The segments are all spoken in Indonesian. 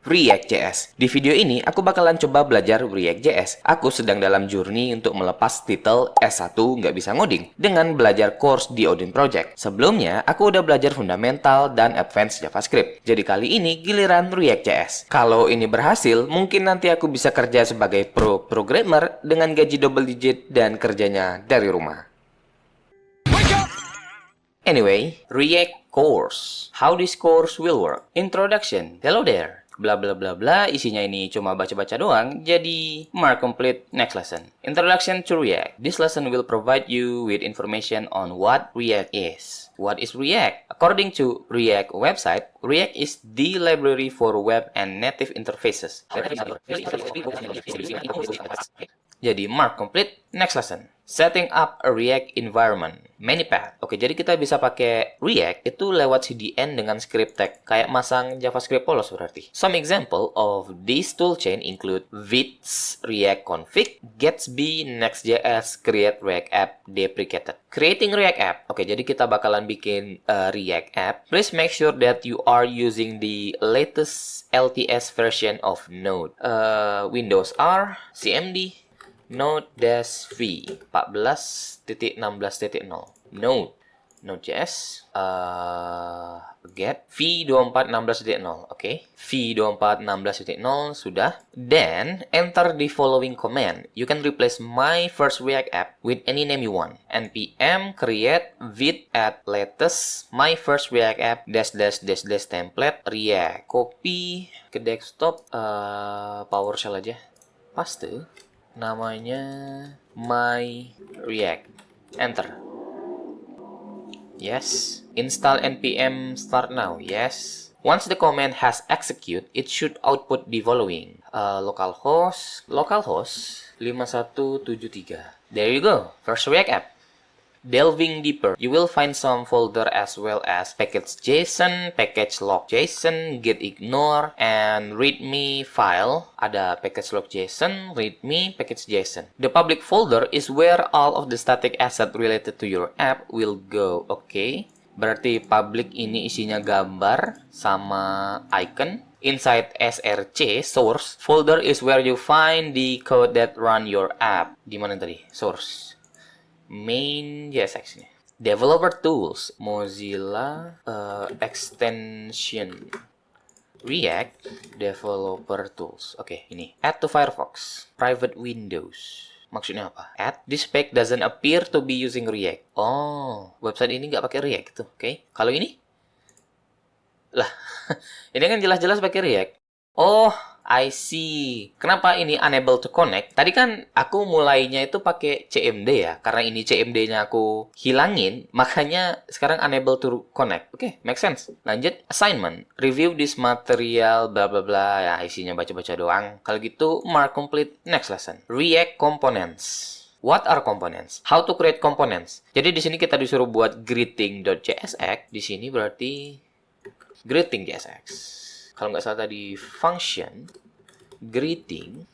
React.js. Di video ini, aku bakalan coba belajar React.js. Aku sedang dalam journey untuk melepas titel S1 nggak bisa ngoding dengan belajar course di Odin Project. Sebelumnya, aku udah belajar fundamental dan advance JavaScript. Jadi kali ini giliran React.js. Kalau ini berhasil, mungkin nanti aku bisa kerja sebagai pro programmer dengan gaji double digit dan kerjanya dari rumah. Anyway, React course. How this course will work. Introduction. Hello there. Bla bla bla bla, isinya ini cuma baca-baca doang, jadi mark complete next lesson. Introduction to React. This lesson will provide you with information on what React is. What is React? According to React website, React is the library for web and native interfaces. Jadi mark complete next lesson. Setting up a React environment. Many path. Oke, jadi kita bisa pakai React itu lewat CDN dengan script tag. Kayak masang JavaScript polos berarti. Some example of this toolchain include Vits, React config, Gatsby, Next.js, Create React App, Deprecated. Creating React App. Oke, jadi kita bakalan bikin React App. Please make sure that you are using the latest LTS version of Node. Windows R, CMD, Node-V 14.16.0 Node.js get v24.16.0 Oke, v24.16.0 sudah. Then enter the following command. You can replace my first React app with any name you want. npm create vid at latest my first React app -- template React. Copy ke desktop, PowerShell aja, paste. Namanya My React. Enter. Yes. Install npm start now. Yes. Once the command has executed, it should output the following. Localhost 5173. There you go. First React app. Delving deeper, you will find some folder as well as package.json, package.log.json, getignore, and readme file. Ada package.log.json, readme, package.json. The public folder is where all of the static asset related to your app will go. Oke, berarti public ini isinya gambar sama icon. Inside src, source, folder is where you find the code that run your app. Di mana tadi? Source. Main JSX ini. Developer tools, Mozilla extension, React developer tools. Oke, ini. Add to Firefox, private windows. Maksudnya apa? Add this page doesn't appear to be using React. Oh, website ini nggak pakai React gitu. Oke, kalau ini? Lah, ini kan jelas-jelas pakai React. Oh, I see. Kenapa ini unable to connect? Tadi kan aku mulainya itu pakai CMD ya. Karena ini CMD-nya aku hilangin, makanya sekarang unable to connect. Oke, make sense. Lanjut, assignment. Review this material, bla bla bla. Ya, isinya baca-baca doang. Kalau gitu, mark complete next lesson. React components. What are components? How to create components? Jadi di sini kita disuruh buat greeting.jsx. Di sini berarti greeting.jsx. Kalau nggak salah tadi function greeting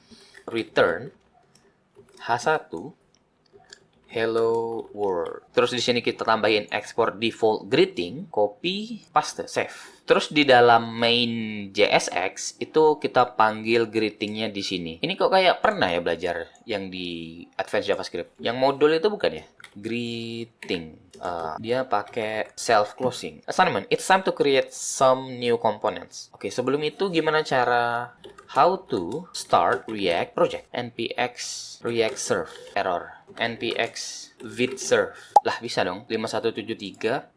return h1 hello world. Terus di sini kita tambahin export default greeting, copy, paste, save. Terus di dalam main JSX itu kita panggil greetingnya di sini. Ini kok kayak pernah ya belajar yang di Advanced JavaScript. Yang modul itu bukan ya? Greeting. Dia pakai self closing. Assignment. It's time to create some new components. Oke, sebelum itu gimana cara how to start React project? Npx React serve error. Npx vid serve. Lah bisa dong. 5173.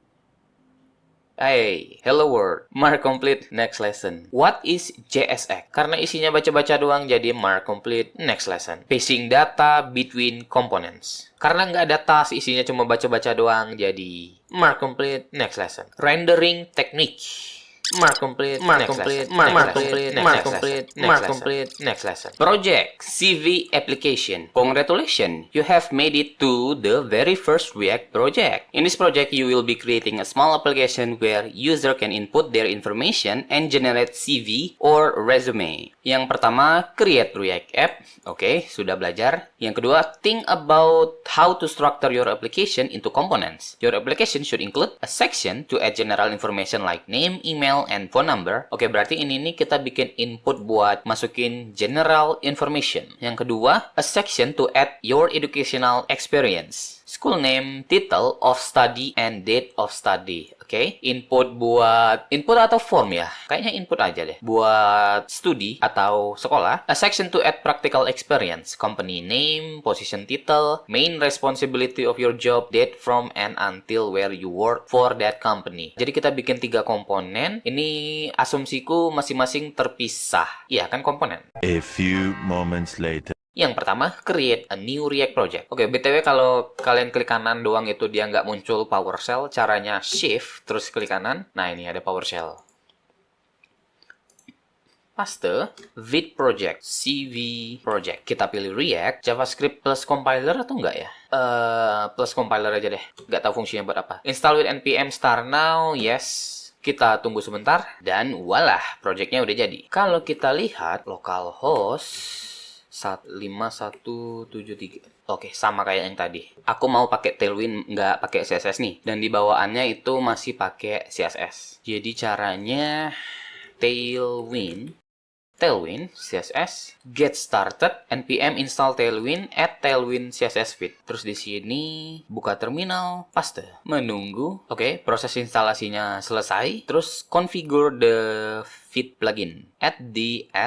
Hey, hello world. Mark complete next lesson. What is JSX? Karena isinya baca-baca doang, jadi mark complete next lesson. Passing data between components. Karena nggak ada task, isinya cuma baca-baca doang, jadi mark complete next lesson. Rendering technique. Mark complete, mark complete, mark complete, mark complete, mark complete, next lesson. Project CV application. Congratulations, you have made it to the very first React project. In this project, you will be creating a small application where user can input their information and generate CV or resume. Yang pertama, create React app. Oke, sudah belajar. Yang kedua, think about how to structure your application into components. Your application should include a section to add general information like name, email, email, and phone number. Oke, berarti ini nih kita bikin input buat masukin general information. Yang kedua, a section to add your educational experience. School name, title of study, and date of study. Oke, input buat input atau form ya? Kayaknya input aja deh. Buat studi atau sekolah. A section to add practical experience. Company name, position title, main responsibility of your job, date from and until where you work for that company. Jadi kita bikin 3 komponen. Ini asumsiku masing-masing terpisah. Iya kan komponen. A few moments later. Yang pertama, create a new React project. Oke, BTW kalau kalian klik kanan doang itu dia nggak muncul PowerShell, caranya Shift, terus klik kanan. Nah, ini ada PowerShell. Paste, Vid project, CV project. Kita pilih React, JavaScript plus compiler atau enggak ya? Plus compiler aja deh. Nggak tahu fungsinya buat apa. Install with npm start now, yes. Kita tunggu sebentar, dan walah, projectnya udah jadi. Kalau kita lihat, localhost 5173. Oke, sama kayak yang tadi. Aku mau pakai Tailwind, nggak pakai CSS nih. Dan di bawaannya itu masih pakai CSS. Jadi caranya Tailwind, CSS, get started, npm install Tailwind, add Tailwind CSS feed. Terus di sini buka terminal, paste, menunggu. Oke, proses instalasinya selesai. Terus configure the feed plugin. Add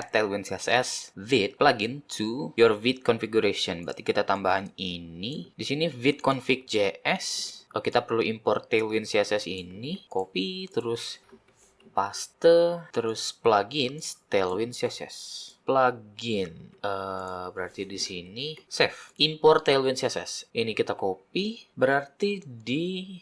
Tailwind CSS Vid plugin to your Vid configuration. Berarti kita tambahan ini. Di sini Vid config.js. Oh, kita perlu import Tailwind CSS ini. Copy, terus paste, terus plugins Tailwind CSS. Plugin, berarti di sini save. Import Tailwind CSS. Ini kita copy, berarti di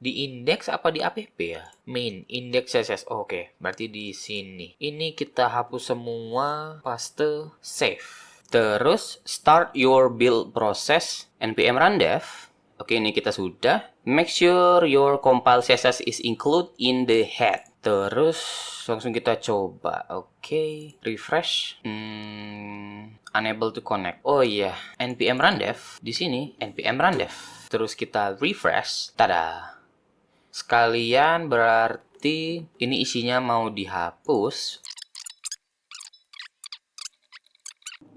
index apa di app ya? Main index CSS. Oke, berarti di sini. Ini kita hapus semua, paste, save. Terus start your build process, npm run dev. Oke, ini kita sudah. Make sure your compile CSS is included in the head. Terus langsung kita coba. Oke, refresh. Unable to connect. Oh iya, npm run dev di sini. npm run dev. Terus kita refresh. Tada. Sekalian berarti ini isinya mau dihapus.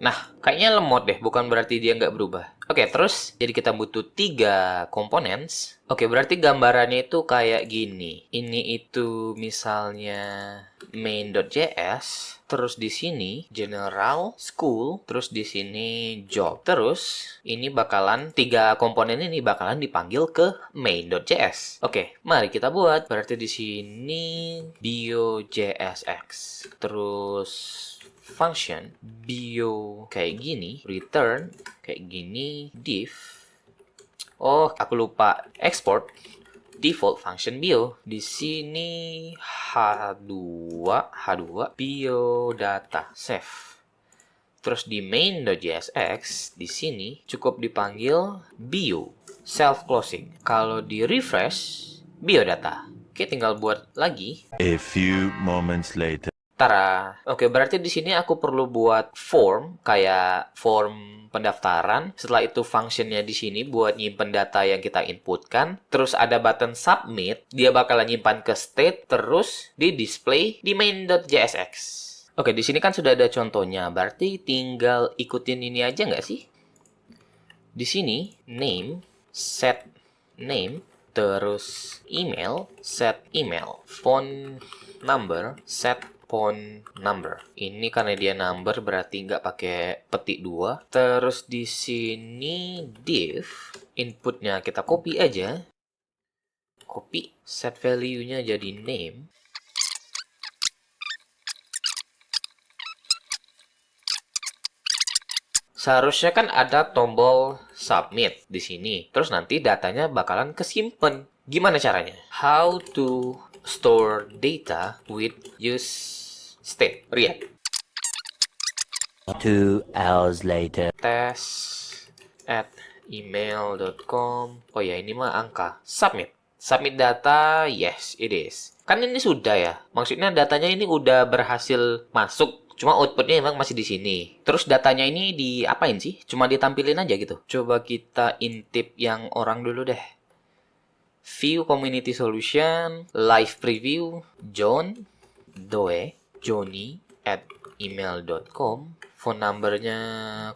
Nah, kayaknya lemot deh, bukan berarti dia nggak berubah. Oke, terus jadi kita butuh 3 components. Oke, berarti gambarannya itu kayak gini. Ini itu misalnya main.js, terus di sini general, school, terus di sini job. Terus ini bakalan 3 komponen ini bakalan dipanggil ke main.js. Oke, mari kita buat. Berarti di sini bio.jsx. Terus function bio kayak gini, return kayak gini, div. Oh, aku lupa export default function bio. Di sini h2 bio data save. Terus di main.jsx di sini cukup dipanggil bio self closing. Kalau di refresh biodata. Oke, tinggal buat lagi. A few moments later. Tara. Oke, berarti di sini aku perlu buat form, kayak form pendaftaran. Setelah itu functionnya di sini buat nyimpen data yang kita inputkan. Terus ada button submit, dia bakalan nyimpan ke state, terus di display di main.jsx. Oke, di sini kan sudah ada contohnya. Berarti tinggal ikutin ini aja nggak sih? Di sini name, set name, terus email, set email, phone number, set phone number. Ini karena dia number berarti nggak pakai petik 2. Terus di sini div, inputnya kita copy aja. Copy, set value-nya jadi name. Seharusnya kan ada tombol submit di sini. Terus nanti datanya bakalan kesimpan. Gimana caranya? How to store data with use state React. 2 hours later. test@email.com. Oh ya, ini mah angka. Submit. Submit data, yes, it is. Kan ini sudah ya. Maksudnya datanya ini udah berhasil masuk. Cuma outputnya emang masih di sini. Terus datanya ini diapain sih? Cuma ditampilin aja gitu. Coba kita intip yang orang dulu deh. View community solution, live preview, John, Doe, Johnny at email.com. Phone numbernya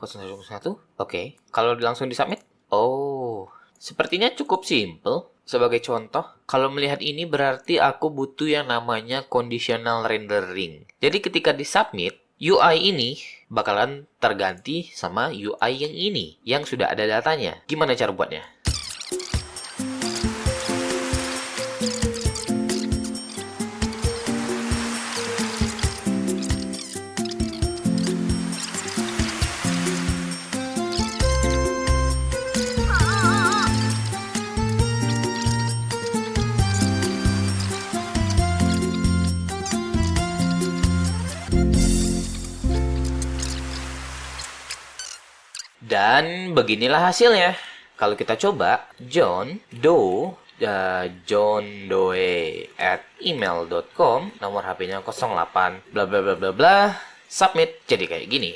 0101. Oke, kalau langsung disubmit. Oh, sepertinya cukup simple. Sebagai contoh, kalau melihat ini berarti aku butuh yang namanya conditional rendering. Jadi ketika disubmit, UI ini bakalan terganti sama UI yang ini, yang sudah ada datanya. Gimana cara buatnya? Dan beginilah hasilnya. Kalau kita coba, John Doe at email.com, nomor HP-nya 08 bla bla bla bla bla, submit, jadi kayak gini.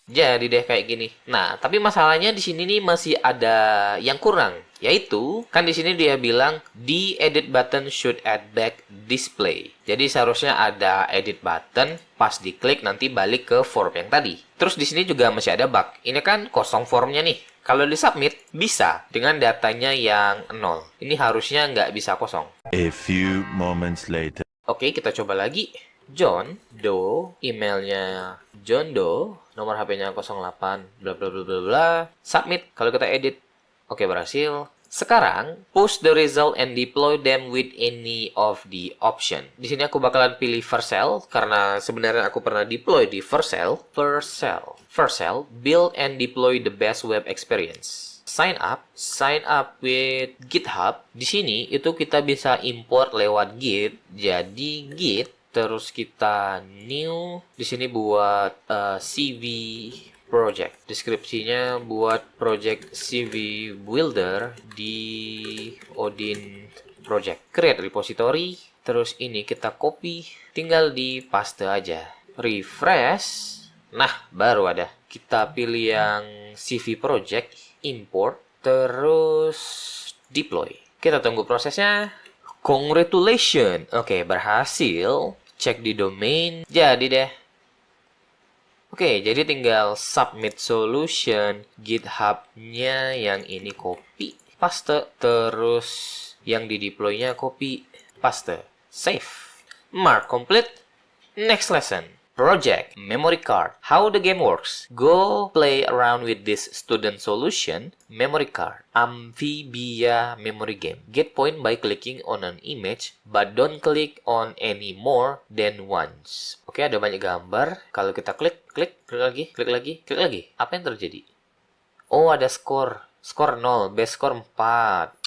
Jadi deh kayak gini. Nah, tapi masalahnya di sini nih masih ada yang kurang, yaitu kan di sini dia bilang the edit button should add back display. Jadi seharusnya ada edit button, pas diklik nanti balik ke form yang tadi. Terus di sini juga masih ada bug. Ini kan kosong formnya nih. Kalau disubmit bisa dengan datanya yang 0. Ini harusnya nggak bisa kosong. A few moments later. Oke, kita coba lagi. John Doe, emailnya John Doe, nomor HP-nya 08 bla bla bla bla bla. Submit. Kalau kita edit, oke, berhasil. Sekarang post the result and deploy them with any of the option. Di sini aku bakalan pilih Vercel karena sebenarnya aku pernah deploy di Vercel. Vercel, build and deploy the best web experience. Sign up with GitHub. Di sini itu kita bisa import lewat Git. Jadi Git, terus kita new. Di sini buat CV project. Deskripsinya buat project CV builder di Odin project. Create repository. Terus ini kita copy. Tinggal di paste aja. Refresh. Nah, baru ada. Kita pilih yang CV project. Import. Terus deploy. Kita tunggu prosesnya. Congratulations. Oke, berhasil. Cek di domain. Jadi deh. Oke, jadi tinggal submit solution. GitHub-nya yang ini copy, paste. Terus yang di deploy-nya copy, paste. Save. Mark complete. Next lesson. Project memory card. How the game works. Go play around with this student solution memory card. Amphibia memory game. Get point by clicking on an image, but don't click on any more than once. Oke, ada banyak gambar. Kalau kita klik lagi. Apa yang terjadi? Oh, ada skor. Skor 0, best score 4.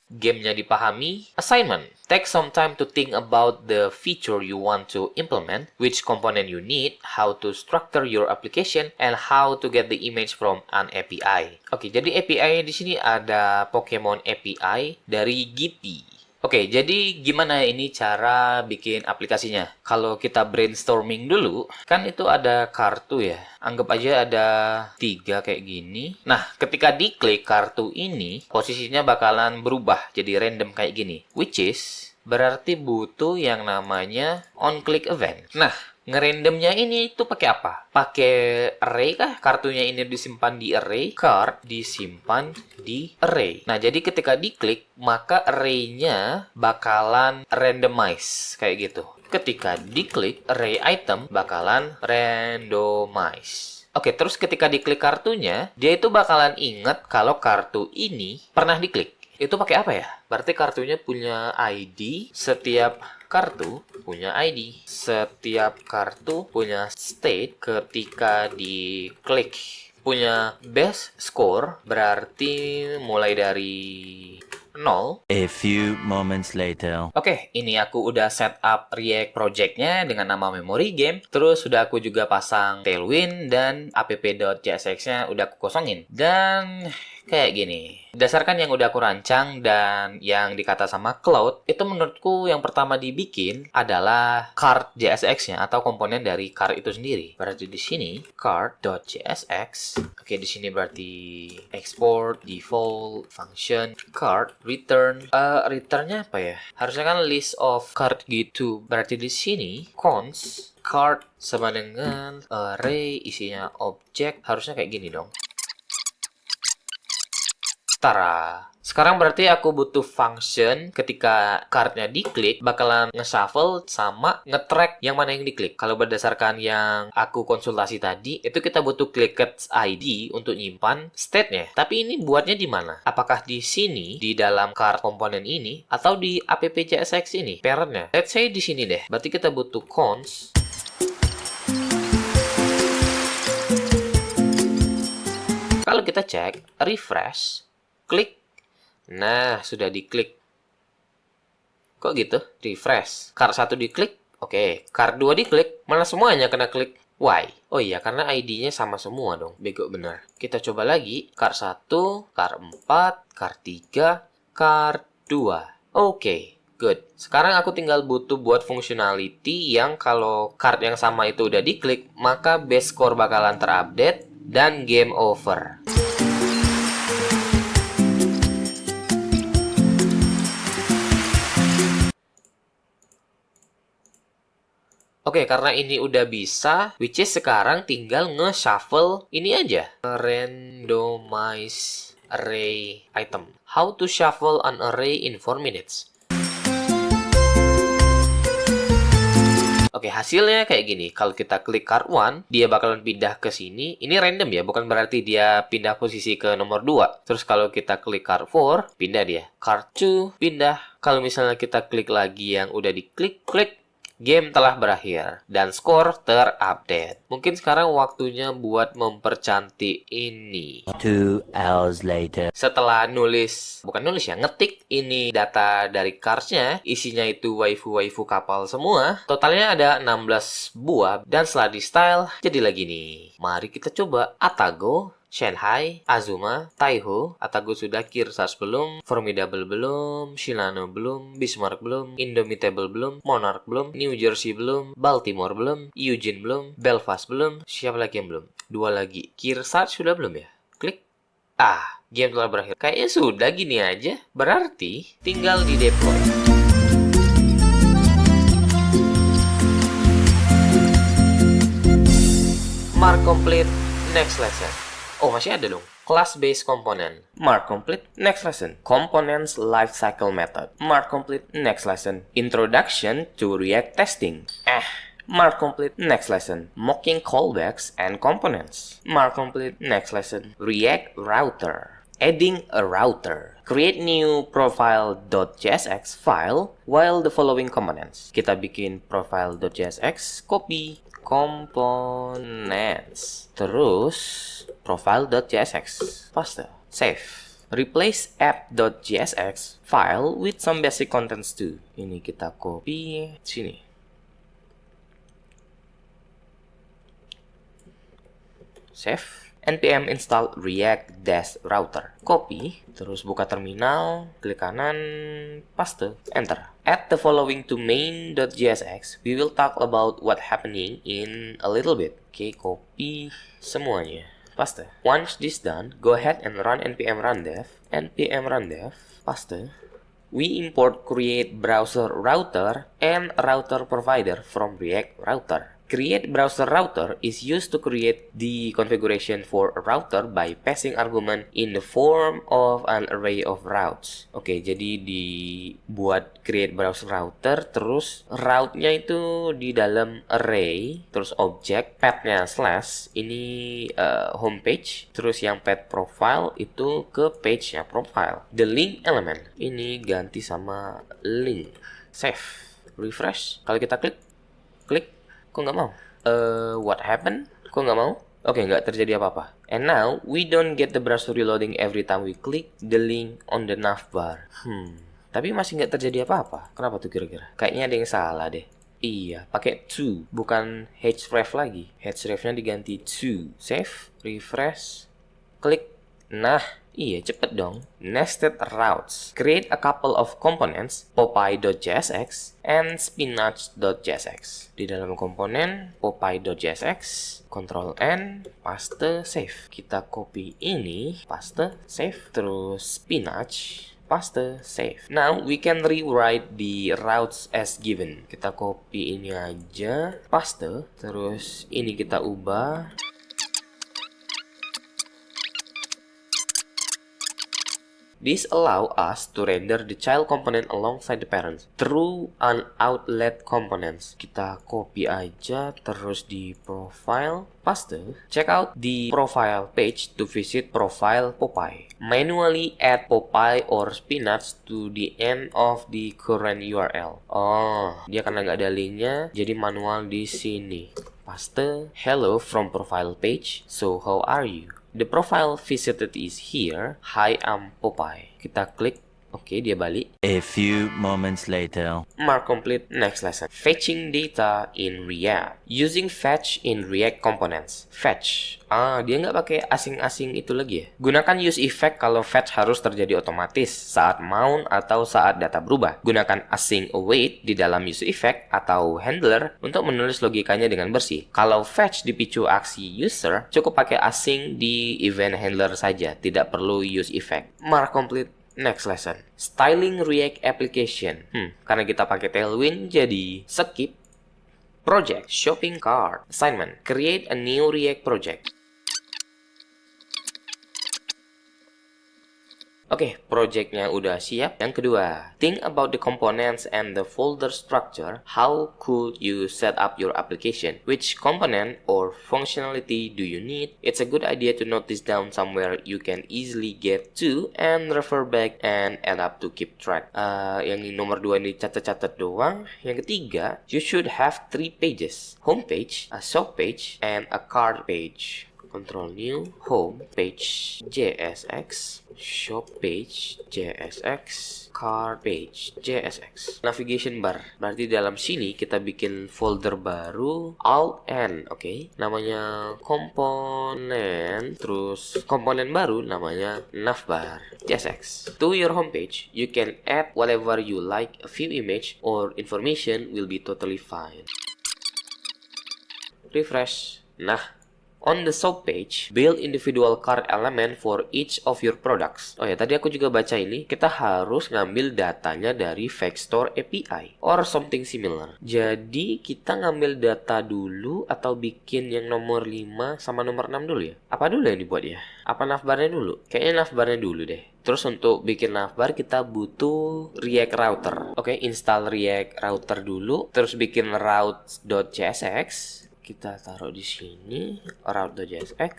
Gamenya dipahami. Assignment. Take some time to think about the feature you want to implement, which component you need, how to structure your application, and how to get the image from an API. Oke, jadi API di sini ada Pokemon API dari Gippy. Oke, jadi gimana ini cara bikin aplikasinya? Kalau kita brainstorming dulu, kan itu ada kartu ya. Anggap aja ada 3 kayak gini. Nah, ketika diklik kartu ini, posisinya bakalan berubah jadi random kayak gini. Which is, berarti butuh yang namanya on-click event. Nah, ngerandomnya ini itu pakai apa? Pakai array kah? Kartunya ini disimpan di array, card disimpan di array. Nah, jadi ketika diklik, maka array-nya bakalan randomize kayak gitu. Ketika diklik, array item bakalan randomize. Oke, terus ketika diklik kartunya, dia itu bakalan ingat kalau kartu ini pernah diklik. Itu pakai apa ya? Berarti kartunya punya ID, setiap kartu punya ID. Setiap kartu punya state ketika diklik. Punya best score berarti mulai dari 0. A few moments later. Oke, ini aku udah setup React project-nya dengan nama memory game. Terus sudah aku juga pasang Tailwind dan app.jsx-nya udah aku kosongin. Dan kayak gini. Berdasarkan yang udah aku rancang dan yang dikata sama Cloud, itu menurutku yang pertama dibikin adalah card JSX-nya atau komponen dari card itu sendiri. Berarti di sini card.jsx. Oke, di sini berarti export, default, function, card, return. Returnnya apa ya? Harusnya kan list of card gitu. Berarti di sini cons card sama dengan array isinya objek. Harusnya kayak gini dong. Tara. Sekarang berarti aku butuh function ketika cardnya diklik bakalan nge-shuffle sama nge-track yang mana yang diklik. Kalau berdasarkan yang aku konsultasi tadi, itu kita butuh clicked ID untuk nyimpan state-nya. Tapi ini buatnya di mana? Apakah di sini, di dalam card komponen ini, atau di appcsx ini, parent-nya? Let's say di sini deh. Berarti kita butuh cons. Kalau kita cek, refresh, klik. Nah, sudah diklik. Kok gitu? Refresh. Card 1 diklik. Oke. Card 2 diklik. Malah semuanya kena klik. Why? Oh iya, karena ID-nya sama semua dong. Bego bener. Kita coba lagi. Card 1, card 4, card 3, card 2. Oke. Good. Sekarang aku tinggal butuh buat functionality yang kalau card yang sama itu udah diklik, maka base score bakalan terupdate dan game over. Oke, karena ini udah bisa, which is sekarang tinggal nge-shuffle ini aja. Randomize array item. How to shuffle an array in 4 minutes. Oke, hasilnya kayak gini. Kalau kita klik card 1, dia bakalan pindah ke sini. Ini random ya, bukan berarti dia pindah posisi ke nomor 2. Terus kalau kita klik card 4, pindah dia. Card 2, pindah. Kalau misalnya kita klik lagi yang udah diklik, klik. Game telah berakhir dan skor terupdate. Mungkin sekarang waktunya buat mempercantik ini. 2 hours later. Setelah ngetik ini data dari cards-nya, isinya itu waifu-waifu kapal semua. Totalnya ada 16 buah dan setelah di style jadi lagi nih. Mari kita coba Atago, Shanghai, Azuma, Taiho, Atago sudah, Kearsarge belum, Formidable belum, Shinano belum, Bismarck belum, Indomitable belum, Monarch belum, New Jersey belum, Baltimore belum, Eugene belum, Belfast belum, siapa lagi yang belum? 2 lagi. Kearsarge sudah belum ya? Klik. Game telah berakhir. Kayaknya sudah gini aja. Berarti tinggal di deploy. Mark complete. Next lesson. Oh, masih ada dong. Class-based component. Mark complete. Next lesson. Components lifecycle method. Mark complete. Next lesson. Introduction to React testing. Mark complete. Next lesson. Mocking callbacks and components. Mark complete. Next lesson. React router. Adding a router. Create new profile.jsx file while the following components. Kita bikin profile.jsx, copy components. Terus profile.jsx, paste, save. Replace app.jsx file with some basic contents too. Ini kita copy sini. Save. npm install react-router. Copy, terus buka terminal, klik kanan, paste, enter. Add the following to main.jsx. We will talk about what happening in a little bit. Oke, copy semuanya. Paste. Once this done, go ahead and run npm rundev. npm rundev, paste. We import create browser router and router provider from React router. Create browser router is used to create the configuration for a router by passing argument in the form of an array of routes. Oke, jadi dibuat create browser router, terus route-nya itu di dalam array, terus objek, path-nya slash, ini homepage, terus yang path profile itu ke page-nya profile. The link element, ini ganti sama link. Save, refresh, kalau kita klik, kok nggak mau? What happened? Kok nggak mau? Oke, nggak terjadi apa-apa. And now, we don't get the browser reloading every time we click the link on the navbar. Tapi masih nggak terjadi apa-apa. Kenapa tuh kira-kira? Kayaknya ada yang salah deh. Iya, pakai to, bukan href lagi. Href-nya diganti to. Save, refresh, klik. Nah, iya cepet dong. Nested routes. Create a couple of components, popeye.jsx and spinach.jsx. Di dalam komponen popeye.jsx, Ctrl N, paste, save. Kita copy ini, paste, save, terus spinach, paste, save. Now we can rewrite the routes as given. Kita copy ini aja, paste, terus ini kita ubah. This allow us to render the child component alongside the parents through an outlet components. Kita copy aja, terus di profile, paste. Check out the profile page to visit profile Popeye. Manually add Popeye or spinach to the end of the current URL. Oh, dia karena nggak ada linknya, jadi manual di sini. Paste. Hello from profile page. So how are you? The profile visited is here. Hi, I'm Popeye. Kita klik. Oke, dia balik. A few moments later. Mark complete. Next lesson. Fetching data in React. Using fetch in React components. Fetch. Dia nggak pakai asing-asing itu lagi ya. Gunakan use effect kalau fetch harus terjadi otomatis saat mount atau saat data berubah. Gunakan async await di dalam use effect atau handler untuk menulis logikanya dengan bersih. Kalau fetch dipicu aksi user, cukup pakai async di event handler saja. Tidak perlu use effect. Mark complete. Next lesson. Styling React application. Karena kita pakai Tailwind, jadi skip. Project. Shopping cart. Assignment. Create a new React project. Oke, projectnya udah siap. Yang kedua, think about the components and the folder structure. How could you set up your application? Which component or functionality do you need? It's a good idea to note this down somewhere you can easily get to and refer back and add up to keep track. Yang nomor 2 ini catat-catat doang. Yang ketiga, you should have 3 pages. Home page, a shop page, and a cart page. Control new, home page JSX, shop page JSX, cart page JSX. Navigation bar. Berarti dalam sini kita bikin folder baru, Alt N, oke. Namanya komponen, terus komponen baru namanya navbar JSX. To your home page, you can add whatever you like. A few image or information will be totally fine. Refresh. Nah, on the shop page, build individual cart element for each of your products. Oh ya, tadi aku juga baca ini, kita harus ngambil datanya dari Vector API or something similar. Jadi, kita ngambil data dulu atau bikin yang nomor 5 sama nomor 6 dulu ya? Apa dulu yang dibuat ya? Apa navbarnya dulu? Kayaknya navbarnya dulu deh. Terus untuk bikin navbar kita butuh React Router. Oke, install React Router dulu, terus bikin routes.jsx. Kita taruh di sini, route.jsx,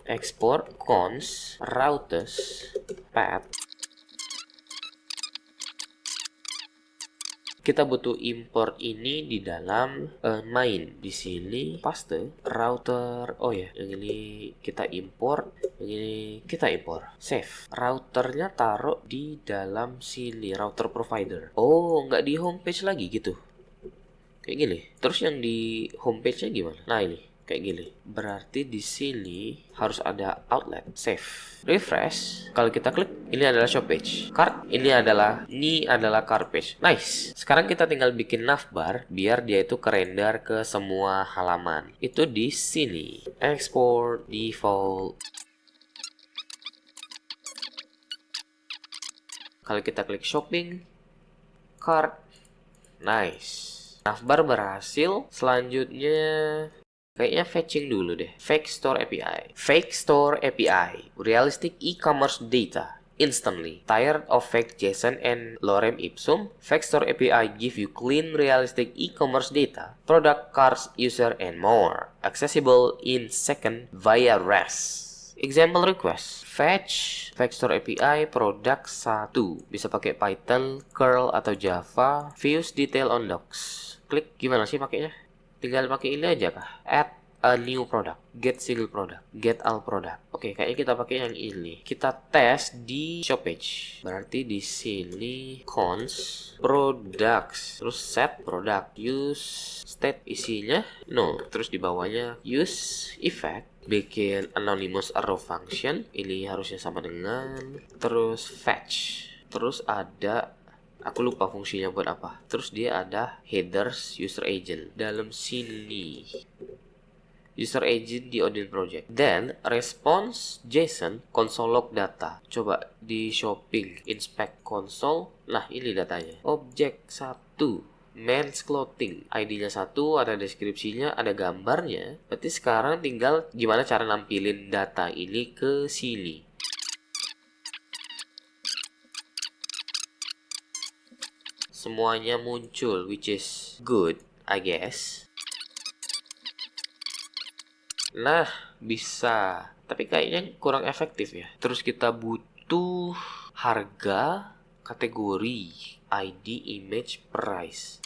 export cons routes path. Kita butuh import ini di dalam main. Di sini paste router. Oh ya, yang ini kita import, yang ini kita import. Save. Routernya taruh di dalam sini, router provider. Oh, nggak di homepage lagi gitu. Kayak gini. Terus yang di homepage-nya gimana? Nah, ini kayak gini. Berarti di sini harus ada outlet. Save. Refresh. Kalau kita klik, ini adalah shop page. Cart, ini adalah cart page. Nice. Sekarang kita tinggal bikin navbar biar dia itu kerender ke semua halaman. Itu di sini. Export default. Kalau kita klik shopping, cart. Nice. Navbar berhasil. Selanjutnya kayaknya fetching dulu deh. Fake Store API. Fake Store API. Realistic e-commerce data. Instantly. Tired of fake JSON and lorem ipsum? Fake Store API give you clean, realistic e-commerce data, product, cars, user, and more. Accessible in second via REST. Example request. Fetch Fake Store API product 1. Bisa pakai Python, curl, atau Java. Views detail on docs. Klik, gimana sih pakainya? Tinggal pakai ini aja kah? Add a new product, get single product, get all product. Oke, kayaknya kita pakai yang ini. Kita tes di shop page. Berarti di sini cons products, terus set product, use state isinya no. Terus di bawahnya use effect, bikin anonymous arrow function, ini harusnya sama dengan, terus fetch, terus ada, aku lupa fungsinya buat apa. Terus dia ada headers user agent dalam sini. User agent di Odin project. Then response JSON console log data. Coba di shopping inspect console. Nah, ini datanya. Objek 1 men's clothing. ID-nya 1, ada deskripsinya, ada gambarnya. Berarti sekarang tinggal gimana cara nampilin data ini ke sini. Semuanya muncul, which is good, I guess. Nah, bisa. Tapi kayaknya kurang efektif ya. Terus kita butuh harga, kategori, ID, image, price.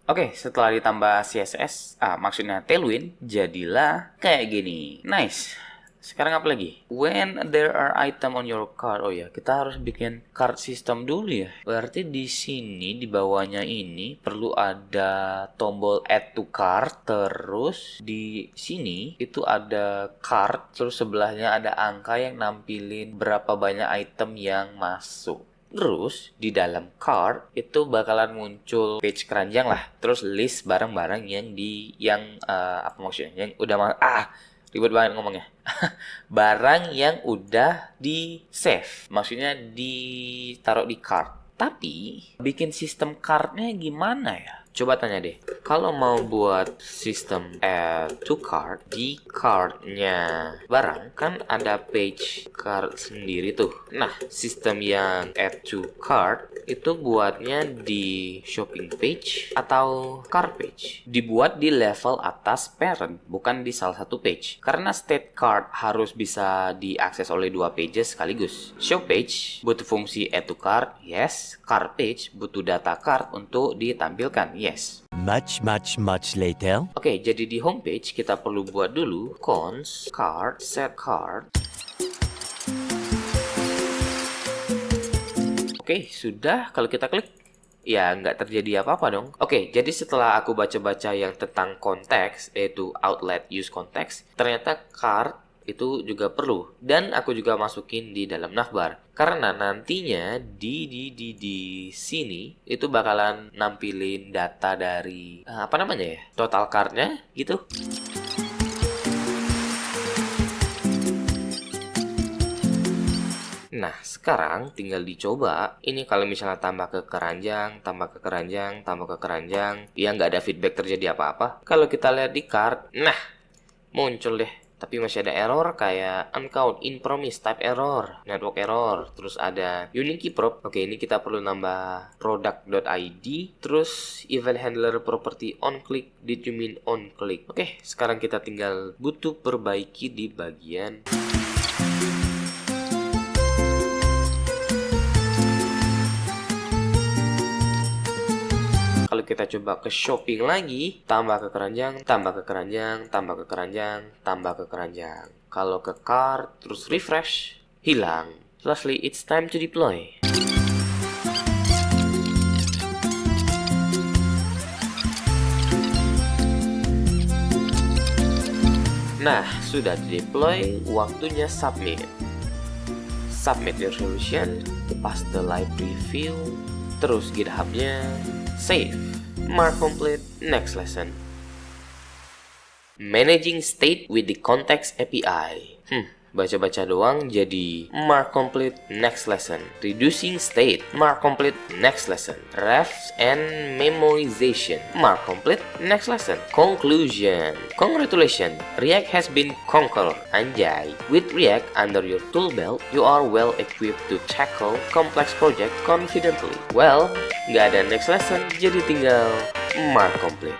Oke, setelah ditambah CSS, maksudnya Tailwind, jadilah kayak gini. Nice. Sekarang apa lagi? When there are item on your cart. Oh ya, kita harus bikin cart system dulu ya. Berarti di sini di bawahnya ini perlu ada tombol add to cart. Terus di sini itu ada cart. Terus sebelahnya ada angka yang nampilin berapa banyak item yang masuk. Terus di dalam cart itu bakalan muncul page keranjang lah. Terus list barang-barang yang apa maksudnya? Yang udah ribet banget ngomongnya. Barang yang udah di save, maksudnya ditaruh di cart. Tapi bikin sistem cartnya gimana ya? Coba tanya deh. Kalau mau buat sistem add to cart, di cartnya barang kan ada page cart sendiri tuh. Nah, sistem yang add to cart itu buatnya di shopping page atau cart page. Dibuat di level atas parent, bukan di salah satu page. Karena state cart harus bisa diakses oleh dua pages sekaligus. Show page butuh fungsi add to cart, yes. Cart page butuh data cart untuk ditampilkan, yes. Much later. Oke, jadi di homepage kita perlu buat dulu cons cart set cart. Oke, sudah. Kalau kita klik, ya nggak terjadi apa-apa dong. Oke, jadi setelah aku baca-baca yang tentang konteks, yaitu outlet use context, ternyata cart itu juga perlu. Dan aku juga masukin di dalam navbar. Karena nantinya di sini itu bakalan nampilin data dari apa namanya ya? Total cart-nya gitu. Nah, sekarang tinggal dicoba. Ini kalau misalnya tambah ke keranjang, ya nggak ada feedback terjadi apa-apa. Kalau kita lihat di cart, nah, muncul deh. Tapi masih ada error kayak uncount, in promise, type error, network error. Terus ada unique prop. Oke, ini kita perlu nambah product.id. Terus event handler property on click. Did you mean on click? Oke, sekarang kita tinggal butuh perbaiki di bagian kalau kita coba ke shopping lagi, tambah ke keranjang. Kalau ke cart, terus refresh, hilang. Lastly, it's time to deploy. Nah, sudah di-deploy, waktunya submit. Submit your solution, paste the live preview, terus GitHub-nya, save, mark complete, next lesson. Managing state with the context API. Baca-baca doang jadi mark complete, next lesson. Reducing state, mark complete, next lesson. Refs and memoization, mark complete, next lesson. Conclusion. Congratulations, React has been conquered. Anjay. With React under your tool belt, you are well equipped to tackle complex project confidently. Well, nggak ada next lesson, jadi tinggal mark complete.